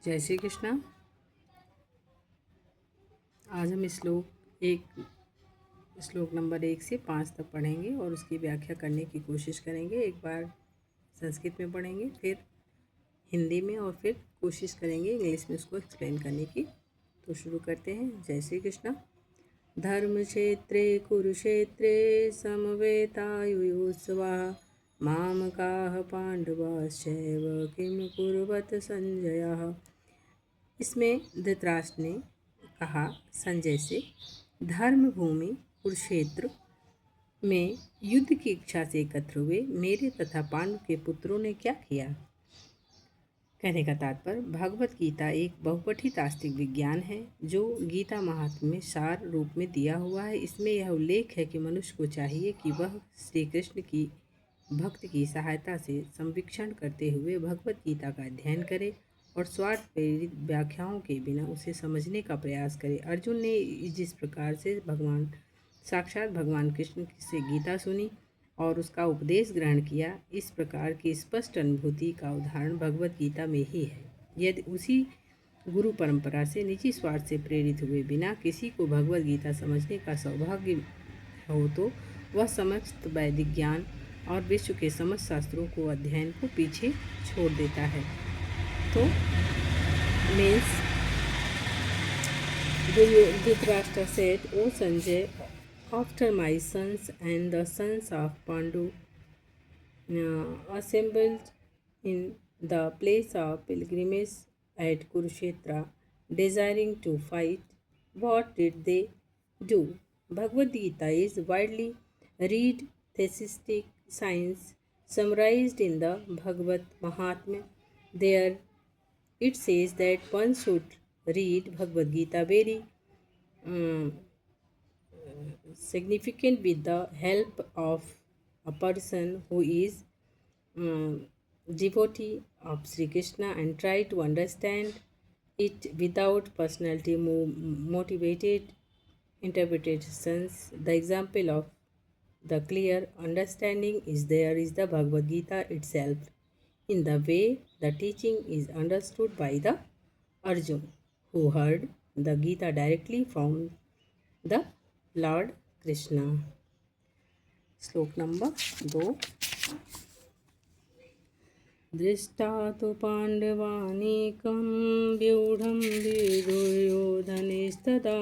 जय श्री कृष्णा। आज हम श्लोक नंबर 1 से 5 तक पढ़ेंगे और उसकी व्याख्या करने की कोशिश करेंगे। एक बार संस्कृत में पढ़ेंगे, फिर हिंदी में, और फिर कोशिश करेंगे इंग्लिश में उसको एक्सप्लेन करने की। तो शुरू करते हैं। जय श्री कृष्णा। धर्म क्षेत्रे कुरुक्षेत्रे समवेतायुयुत्सवाः मामकाः पांडवाश्चैव किम कुर्वत संजयः। इसमें धृतराष्ट्र ने कहा संजय से, धर्म भूमि कुरुक्षेत्र में युद्ध की इच्छा से एकत्र हुए मेरे तथा पांडु के पुत्रों ने क्या किया। कहने का तात्पर्य, भगवत गीता एक बहुपठित आस्तिक विज्ञान है जो गीता महात्म्य में सार रूप में दिया हुआ है। इसमें यह उल्लेख है कि मनुष्य को चाहिए कि वह श्री कृष्ण की भक्त की सहायता से संवीक्षण करते हुए भगवत गीता का अध्ययन करे और स्वार्थ प्रेरित व्याख्याओं के बिना उसे समझने का प्रयास करे। अर्जुन ने जिस प्रकार से साक्षात भगवान कृष्ण से गीता सुनी और उसका उपदेश ग्रहण किया, इस प्रकार की स्पष्ट अनुभूति का उदाहरण भगवत गीता में ही है। यदि उसी गुरु परंपरा से निजी स्वार्थ से प्रेरित हुए बिना किसी को भगवत गीता समझने का सौभाग्य हो तो वह समस्त वैदिक ज्ञान और विश्व के समस्त शास्त्रों को अध्ययन को पीछे छोड़ देता है। तो means Dhritarashtra said, O Sanjay, after my sons and the sons of Pandu assembled in the place of pilgrimage at Kurukshetra, desiring to fight, what did they do? Bhagavad Gita is widely read theistic science summarized in the Bhagavad Mahatmya. There it says that one should read Bhagavad Gita very significant with the help of a person who is devotee of Sri Krishna and try to understand it without personality motivated interpretations. The example of the clear understanding is the Bhagavad Gita itself, in the way the teaching is understood by the Arjun, who heard the Gita directly from the Lord Krishna. श्लोक number 2। दृष्टा तो पांडवानीकं व्यूढ़ं दुर्योधनेस्तदा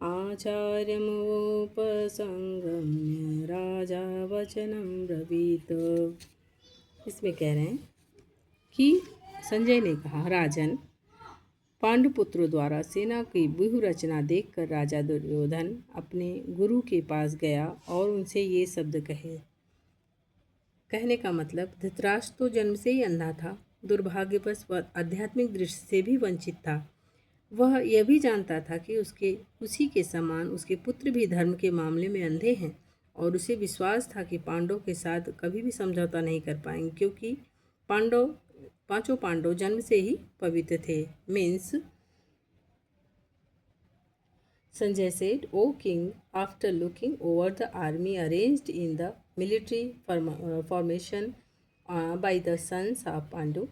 आचार्यमुपसंगम्य राजा वचनं ब्रवीत। इसमें कह रहे हैं कि संजय ने कहा, राजन, पांडुपुत्रों द्वारा सेना की व्यूह रचना देखकर राजा दुर्योधन अपने गुरु के पास गया और उनसे ये शब्द कहे। कहने का मतलब, धृतराष्ट्र तो जन्म से ही अंधा था, दुर्भाग्यवश वह आध्यात्मिक दृष्टि से भी वंचित था। वह यह भी जानता था कि उसी के समान उसके पुत्र भी धर्म के मामले में अंधे हैं और उसे विश्वास था कि पांडवों के साथ कभी भी समझौता नहीं कर पाएंगे, क्योंकि पांचों पांडव जन्म से ही पवित्र थे। Means Sanjay said, O king, after looking over the army arranged in the military formation by the sons of Pandu,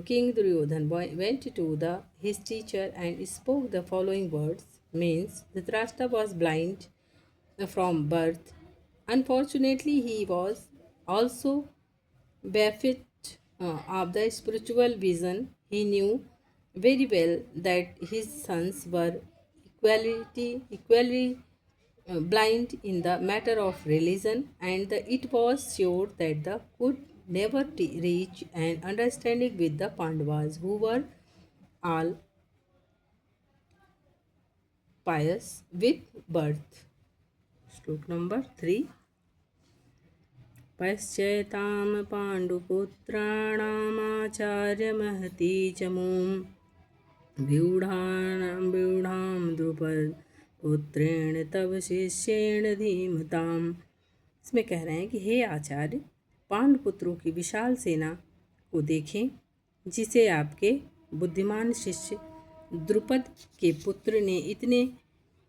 King Duryodhan went to his teacher and spoke the following words. Means, Dhritarashtra was blind from birth. Unfortunately, he was also bereft of the spiritual vision. He knew very well that his sons were equally blind in the matter of religion, and it was sure that they could never reach an understanding with the Pandavas, who were all pious with birth. Shloka number 3। पश्चैतां पाण्डुपुत्राणामाचार्यमहती च मूं व्यूढ़ां द्रुपदपुत्रेण तव शिष्येण धीमताम्। इसमें कह रहे हैं कि हे आचार्य, पांडुपुत्रों की विशाल सेना को देखें जिसे आपके बुद्धिमान शिष्य द्रुपद के पुत्र ने इतने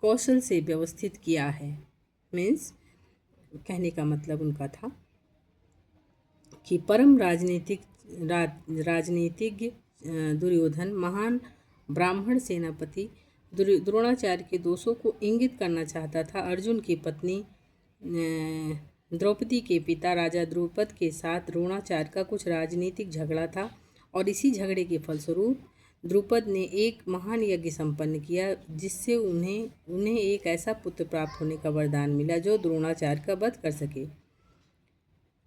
कौशल से व्यवस्थित किया है। मीन्स कहने का मतलब उनका था कि परम राजनीतिज्ञ दुर्योधन महान ब्राह्मण सेनापति द्रोणाचार्य के दोषों को इंगित करना चाहता था। अर्जुन की पत्नी द्रौपदी के पिता राजा द्रुपद के साथ द्रोणाचार्य का कुछ राजनीतिक झगड़ा था और इसी झगड़े के फलस्वरूप द्रुपद ने एक महान यज्ञ संपन्न किया, जिससे उन्हें एक ऐसा पुत्र प्राप्त होने का वरदान मिला जो द्रोणाचार्य का वध कर सके।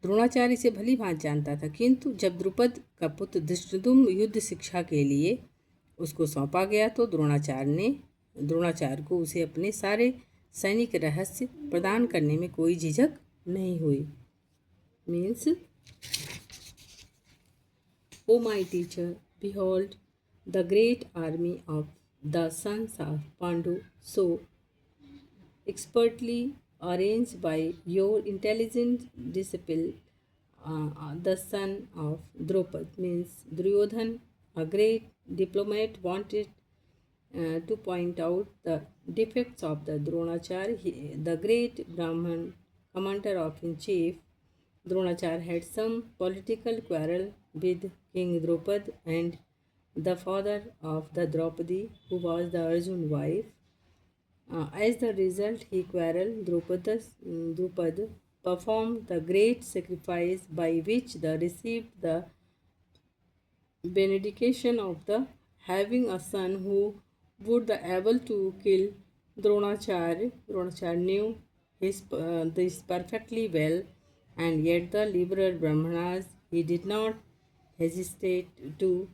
द्रोणाचार्य इसे भली भांति जानता था, किंतु जब द्रुपद का पुत्र धृष्टद्युम्न युद्ध शिक्षा के लिए उसको सौंपा गया तो द्रोणाचार्य को उसे अपने सारे सैनिक रहस्य प्रदान करने में कोई झिझक नहीं हुई। Means, oh my teacher, behold the great army of the sons of Pandu, so expertly arranged by your intelligent disciple, the son of Draupad. Means, Duryodhan, a great diplomat, wanted to point out the defects of the Dronacharya, the great Brahman commander of in chief. Dronacharya had some political quarrel with King Drupad and the father of the Draupadi, who was the Arjun wife. As the result, he quarreled. Drupad performed the great sacrifice by which they received the benediction of the having a son who would be able to kill Dronacharya. Dronacharya knew this perfectly well, and yet the liberal Brahmanas, he did not hesitate to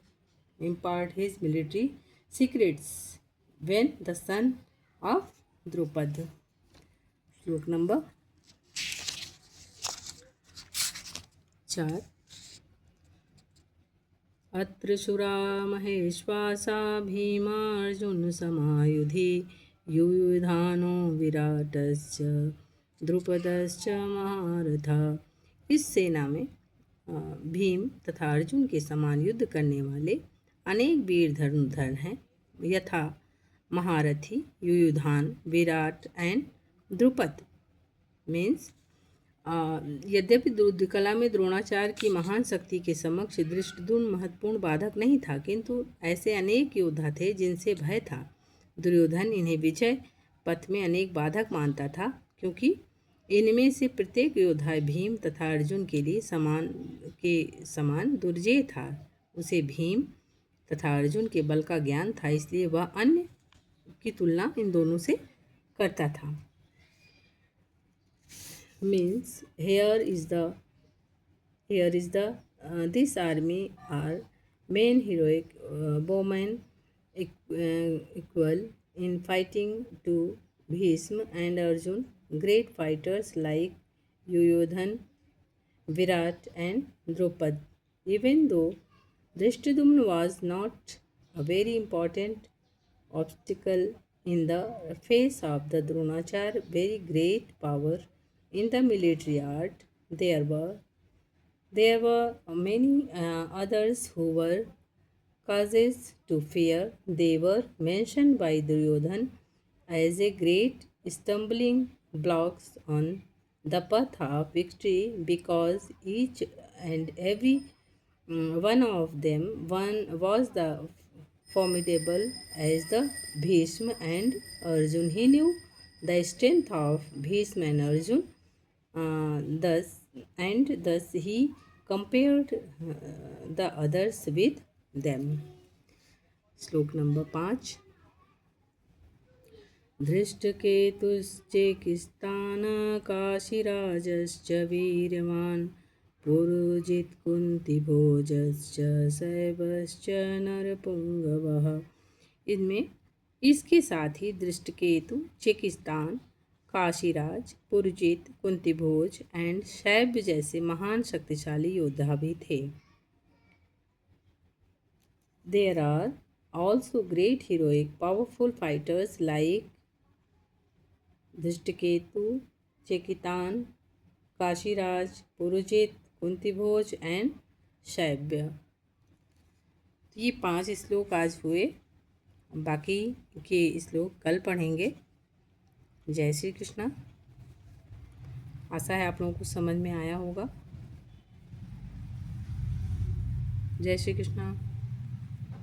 impart his military secrets when the son of Drupad. श्लोक number 4। अत्र शुरा महेश्वासा भीमार्जुन समायुधि युयुधानो विराटश्च द्रुपदश्च महारथा। इस सेना में भीम तथा अर्जुन के समान युद्ध करने वाले अनेक वीर धनुर्धर हैं, यथा महारथी युयुधान, विराट एंड द्रुपद। मीन्स, यद्यपि युद्ध कला में द्रोणाचार्य की महान शक्ति के समक्ष धृष्टद्युम्न महत्वपूर्ण बाधक नहीं था, किंतु ऐसे अनेक योद्धा थे जिनसे भय था। दुर्योधन इन्हें विजय पथ में अनेक बाधक मानता था, क्योंकि इनमें से प्रत्येक योद्धा भीम तथा अर्जुन के लिए समान दुर्जेय था। उसे भीम तथा अर्जुन के बल का ज्ञान था, इसलिए वह अन्य की तुलना इन दोनों से करता था। Means, here is the this army are main heroic bowmen equal in fighting to Bhishma and Arjun, great fighters like Yuyodhan, Virat and Drupad. Even though Drishtadyumna was not a very important obstacle in the face of the Dronacharya very great power in the military art, there were many others who were causes to fear. They were mentioned by Duryodhan as a great stumbling blocks on the path of victory, because each and every one of them was the formidable as the Bhishma and Arjun. He knew the strength of Bhishma and Arjun, thus he compared the others with them. श्लोक number 5। धृष्टकेतुश्चेकिस्तान काशीराजश्च वीर्यवान् पुरुजित् कुन्तिभोजश्च शैबश्च नरपुंगवः। इनमें इसके साथ ही Dhrishtaketu, चेकिस्तान, Kashiraj, Purujit, Kuntibhoj and शैब जैसे महान शक्तिशाली योद्धा भी थे। There are also great heroic powerful fighters like Dhrishtaketu, Chekitan, Kashiraj, Purujit, Kuntibhoj and Shaibya. ये 5 श्लोक आज हुए, बाकी के श्लोक कल पढ़ेंगे। जय श्री कृष्णा। आशा है आप लोगों को समझ में आया होगा। जय श्री कृष्णा।